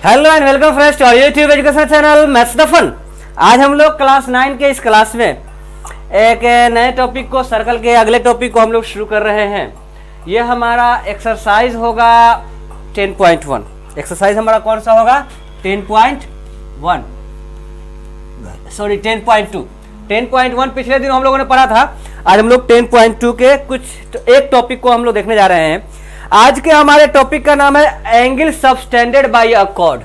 Hello and welcome friends to our YouTube education channel maths the fun. आज हम लोग class 9 के इस क्लास में एक नए टॉपिक को सर्कल के अगले टॉपिक को हम लोग शुरू कर रहे हैं। यह हमारा एक्सरसाइज होगा 10.1। एक्सरसाइज हमारा कौन सा होगा? 10.1 सॉरी 10.2। 10.1 पिछले दिन हम लोगों ने पढ़ा था। आज हम लोग 10.2 के एक टॉपिक को हम लोग देखने जा रहे हैं। आज के हमारे टॉपिक का नाम है एंगल सबटेंडेड बाय अ कॉर्ड।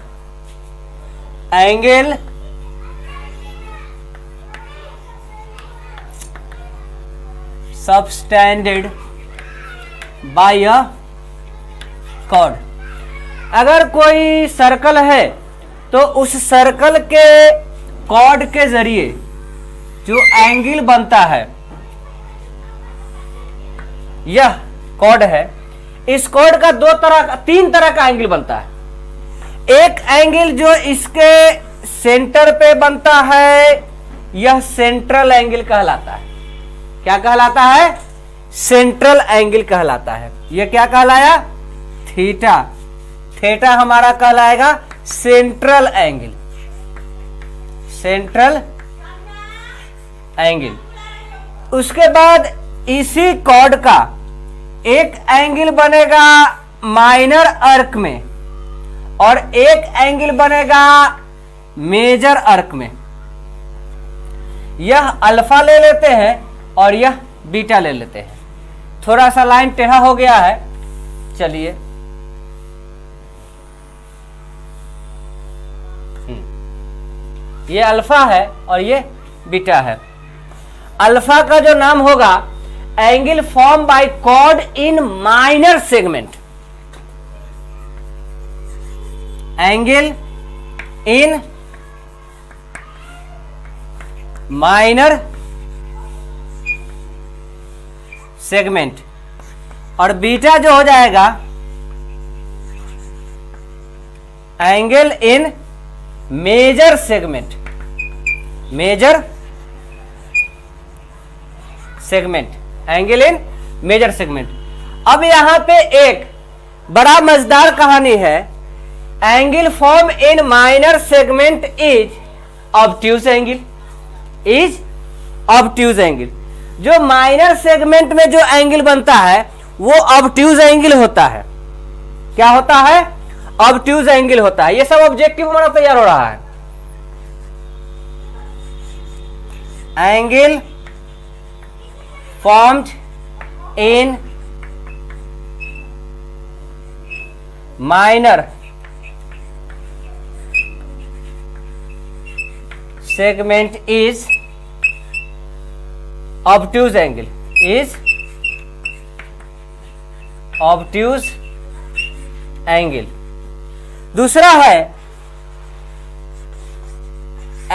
एंगल सबटेंडेड बाय अ कॉर्ड। अगर कोई सर्कल है तो उस सर्कल के कॉर्ड के जरिए जो एंगल बनता है, यह कॉर्ड है। इस कॉर्ड का तीन तरह का एंगल बनता है। एक एंगल जो इसके सेंटर पे बनता है, यह सेंट्रल एंगल कहलाता है। क्या कहलाता है? सेंट्रल एंगल कहलाता है। यह क्या कहलाया? थीटा। थीटा हमारा कहलाएगा सेंट्रल एंगल। Central angle. उसके बाद इसी कॉर्ड का एक एंगल बनेगा माइनर आर्क में और एक एंगल बनेगा मेजर आर्क में। यह अल्फा ले लेते हैं और यह बीटा ले लेते हैं। थोड़ा सा लाइन टेढ़ा हो गया है, चलिए ये अल्फा है और ये बीटा है। अल्फा का जो नाम होगा angle form by chord in minor segment. Angle in minor segment. और बीटा जो हो जाएगा angle in major segment. Major segment. Angle in major segment. अब यहां पे एक बड़ा मजेदार कहानी है। Angle form in minor segment is obtuse angle. Is obtuse angle. जो माइनर सेगमेंट में जो एंगल बनता है वो ऑब्ट्यूज एंगल होता है। क्या होता है? ऑब्ट्यूज एंगल होता है। ये सब ऑब्जेक्टिव हमारा तैयार हो रहा है। Angle formed in minor segment is obtuse angle. Is obtuse angle. दूसरा है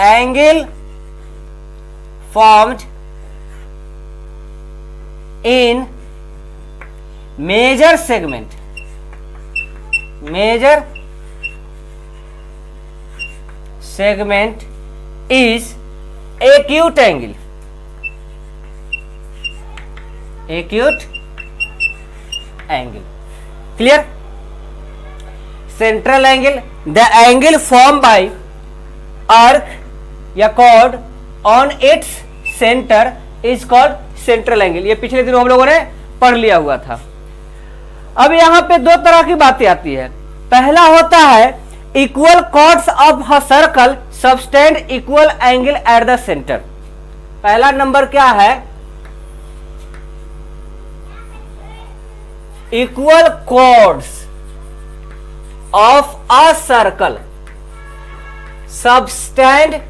angle formed in major segment. Major segment is acute angle. Acute angle. Clear? Central angle, the angle formed by arc या chord on its center is called central angle. ये पिछले दिनों हम लोगों ने पढ़ लिया हुआ था। अब यहां पे दो तरह की बातें आती है। पहला होता है equal chords of a circle subtend equal angle at the centre. पहला नंबर क्या है? Equal chords of a circle subtend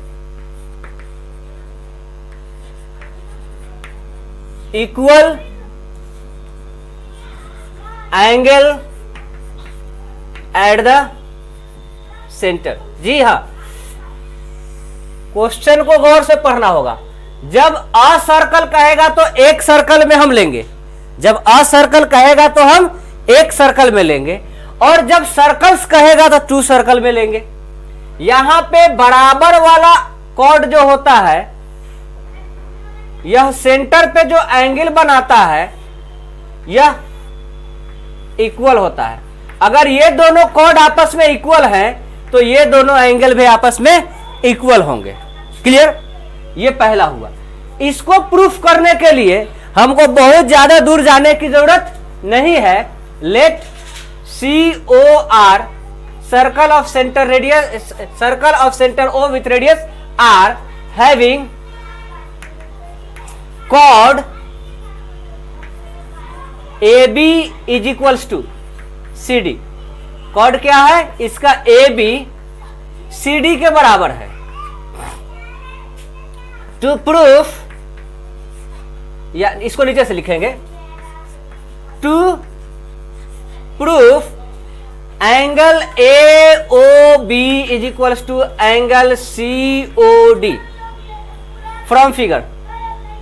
equal angle at the centre. जी हां, क्वेश्चन को गौर से पढ़ना होगा। जब अ सर्कल कहेगा तो एक सर्कल में हम लेंगे। जब अ सर्कल कहेगा तो हम एक सर्कल में लेंगे और जब सर्कल्स कहेगा तो टू सर्कल में लेंगे। यहां पे बराबर वाला कॉर्ड जो होता है, यह सेंटर पे जो एंगल बनाता है यह इक्वल होता है। अगर ये दोनों कॉर्ड आपस में इक्वल हैं तो ये दोनों एंगल भी आपस में इक्वल होंगे। क्लियर? ये पहला हुआ। इसको प्रूफ करने के लिए हमको बहुत ज्यादा दूर जाने की जरूरत नहीं है। Let COR circle of centre radius, circle of centre O with radius R having chord AB is equals to CD। Chord क्या है इसका? AB CD के बराबर है। टू प्रूफ, या इसको नीचे से लिखेंगे, to prove angle AOB is equals to angle COD from figure,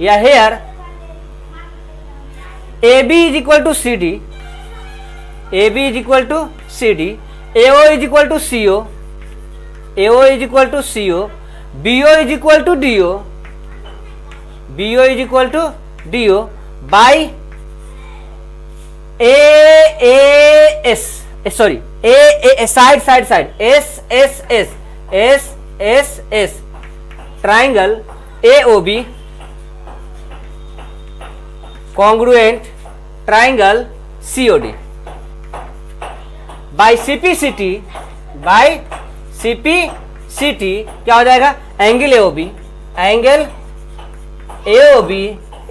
या here AB is equal to CD, AB is equal to CD, AO is equal to CO, AO is equal to CO, BO is equal to DO, BO is equal to DO by AAS, sorry side side side SSS triangle AOB congruent triangle COD by CPCT, by CPCT क्या हो जाएगा? Angle AOB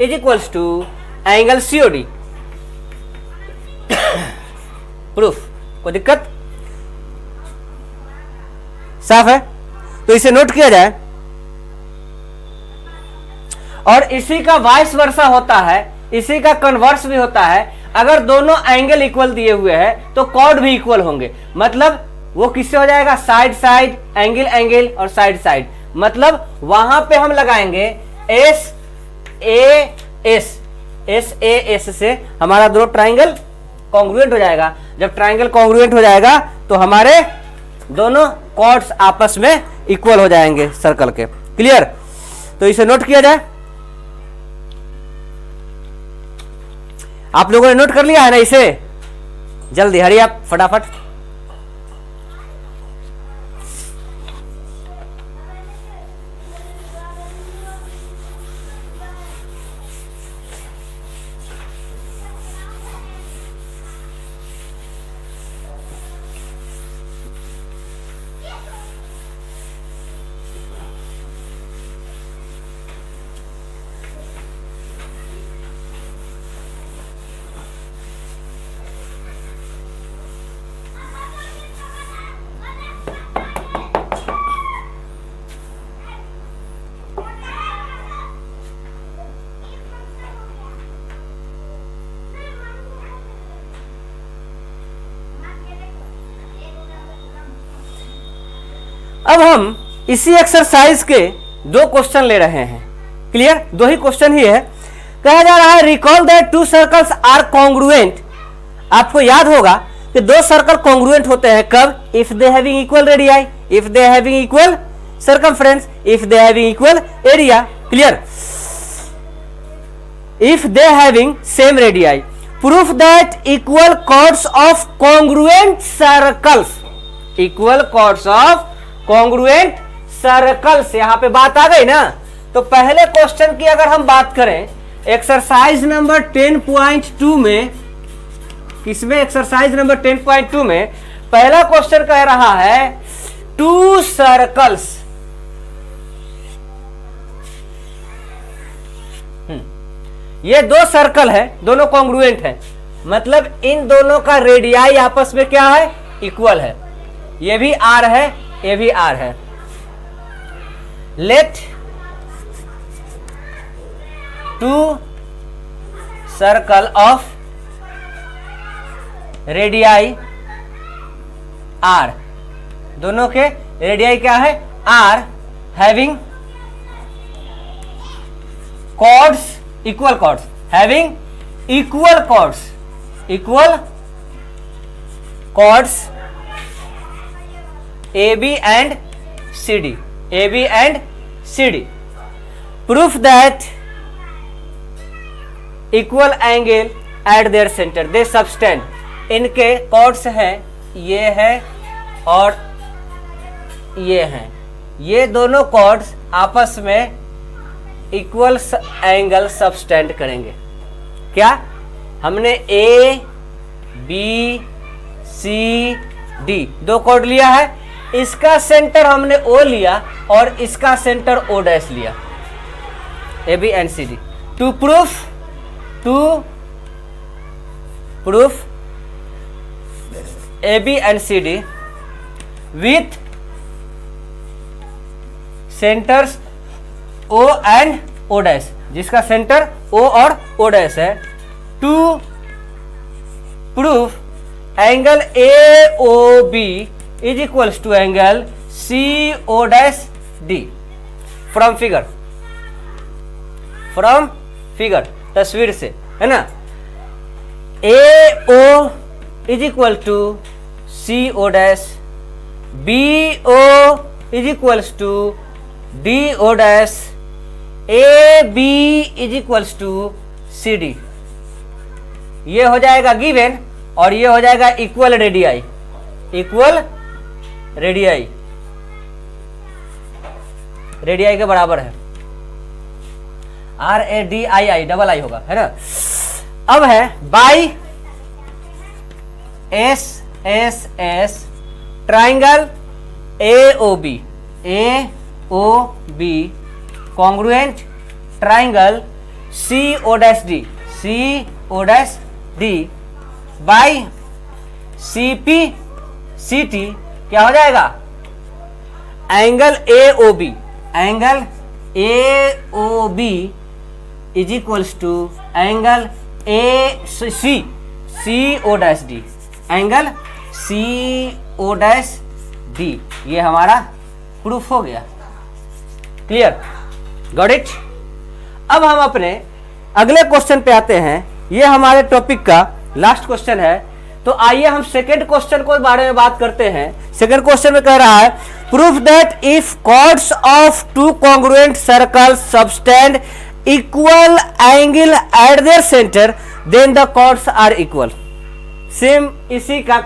is equals to angle COD। Proof, कोई दिक्कत? साफ है? तो इसे note किया जाए। और इसी का वाइस वर्सा होता है, इसी का कन्वर्स भी होता है। अगर दोनों एंगल इक्वल दिए हुए हैं तो कॉर्ड भी इक्वल होंगे। मतलब वो किससे हो जाएगा? साइड साइड, एंगल एंगल और साइड साइड। मतलब वहां पे हम लगाएंगे SAS से हमारा दोनों ट्राइंगल कॉन्ग्रुएंट हो जाएगा। जब ट्राइंगल कॉन्ग्रुएंट हो जाएगा तो हमारे दोनों कॉर्ड्स आपस में इक्वल हो जाएंगे सर्कल के। क्लियर? तो इसे नोट किया जाए। आप लोगों ने नोट कर लिया है ना इसे? जल्दी हरी आप फटाफट। अब हम इसी एक्सरसाइज के दो क्वेश्चन ले रहे हैं। क्लियर? दो ही क्वेश्चन ही है। कहा जा रहा है recall that two circles are congruent. आपको याद होगा कि दो सर्कल कॉन्ग्रुएंट होते हैं कब? If they having equal radii, if they having equal circumference, if they having equal area. Clear? If they having same radii. Proof that equal chords of congruent circles, equal chords of congruent circles. यहां पे बात आ गई ना। तो पहले question की अगर हम बात करें एक्सरसाइज नंबर 10.2 में, किसमें? एक्सरसाइज नंबर 10.2 में पहला क्वेश्चन कह रहा है टू सर्कल्स, ये दो सर्कल है, दोनों कॉन्ग्रुएंट है। मतलब इन दोनों का रेडियाई आपस में क्या है? इक्वल है। ये भी R है, ये भी R है। Let two circle of radii R, दोनों के रेडियाई क्या है? R having chords, equal chords, having equal chords, equal chords AB and CD, AB and CD. Proof that equal angle at their center, they subtend. इनके chords हैं, ये है और ये हैं, ये दोनों कॉर्ड्स आपस में इक्वल एंगल सबटेंड करेंगे। क्या हमने ए बी सी डी दो कॉर्ड लिया है, इसका सेंटर हमने ओ लिया और इसका सेंटर ओ डैश लिया, A B and C D. To prove A B and C D with centres O and O dash, जिसका सेंटर ओ और ओ डैश है। To prove angle A O B is equals to angle C O dash D. From figure तस्वीर से, है ना। A O is equal to C O dash, B O is equals to D O dash, A B is equals to C D. ये हो जाएगा given और ये हो जाएगा इक्वल रेडियाई, रेडियाई के बराबर है। RADII डबल आई होगा, है ना। अब है by SSS triangle AOB congruent triangle CO'D by CPCT क्या हो जाएगा, angle AOB is equals to angle CO'D, angle CO'D। ये हमारा प्रूफ हो गया। Clear, got it. अब हम अपने अगले क्वेश्चन पे आते हैं। ये हमारे टॉपिक का लास्ट क्वेश्चन है, तो आइए हम सेकेंड क्वेश्चन को बारे में बात करते हैं। सेकेंड क्वेश्चन में कह रहा है proof that if chords of two congruent circles subtend equal angle at their centre then the chords are equal. Same इसी का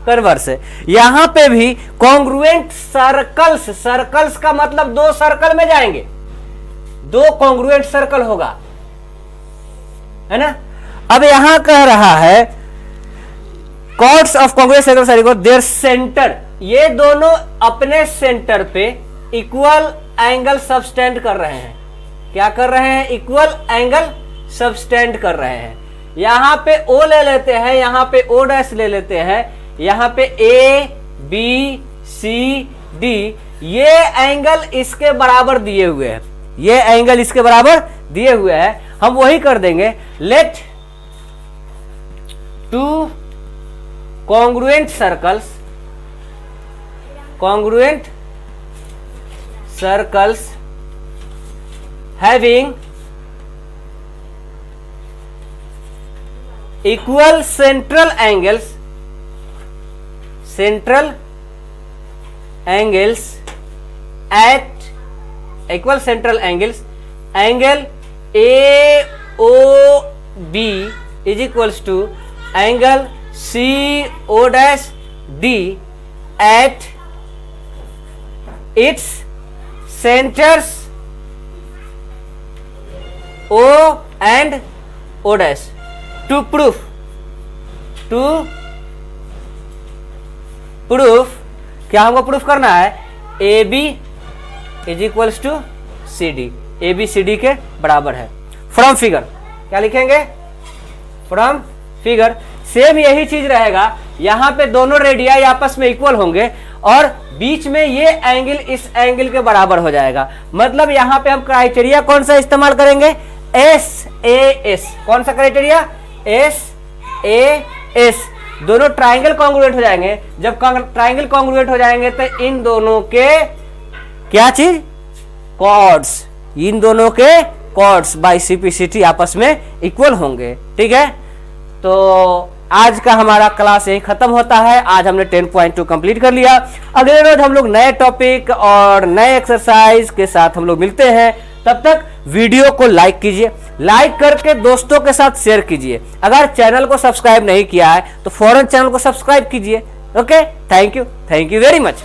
कन्वर्स है, यहां पे भी कॉन्ग्रुएंट सर्कल्स का मतलब दो सर्कल में जाएंगे, दो कॉन्ग्रुएंट सर्कल होगा, है ना। अब यहां कह रहा है chords of congruent circles are equal their centre, ये दोनों अपने सेंटर पे इक्वल एंगल सबटेंड कर रहे हैं। क्या कर रहे हैं, इक्वल एंगल सबटेंड कर रहे हैं। यहां पे O ले लेते हैं, यहां पे O डैश ले लेते हैं, यहां पे A B C D, ये एंगल इसके बराबर दिए हुए हैं, ये एंगल इसके बराबर दिए हुए हैं। हम वही कर देंगे, let two congruent circles having equal central angles at equal central angles, angle AOB is equals to angle CO'D at its centers O and O dash। to prove क्या हमको प्रूफ करना है, AB is equals to CD, AB CD के बराबर है। From figure क्या लिखेंगे, from figure same यही चीज रहेगा, यहां पे दोनों रेडियाई आपस में इक्वल होंगे और बीच में ये एंगल इस एंगल के बराबर हो जाएगा। मतलब यहां पे हम क्राइटेरिया कौन सा इस्तेमाल करेंगे, SAS। कौन सा क्राइटेरिया, SAS। दोनों ट्राइंगल कॉन्ग्रुएंट हो जाएंगे। जब ट्राइंगल कॉन्ग्रुएंट हो जाएंगे तो इन दोनों के क्या चीज, कॉर्ड्स, इन दोनों के कॉर्ड्स बाय CPCT आपस में इक्वल होंगे। ठीक है, तो आज का हमारा क्लास यही खत्म होता है। आज हमने 10.2 कंप्लीट कर लिया। अगले रोज हम लोग नए टॉपिक और नए एक्सरसाइज के साथ हम लोग मिलते हैं। तब तक वीडियो को लाइक कीजिए, लाइक करके दोस्तों के साथ शेयर कीजिए। अगर चैनल को सब्सक्राइब नहीं किया है तो फौरन चैनल को सब्सक्राइब कीजिए। Okay, thank you very much.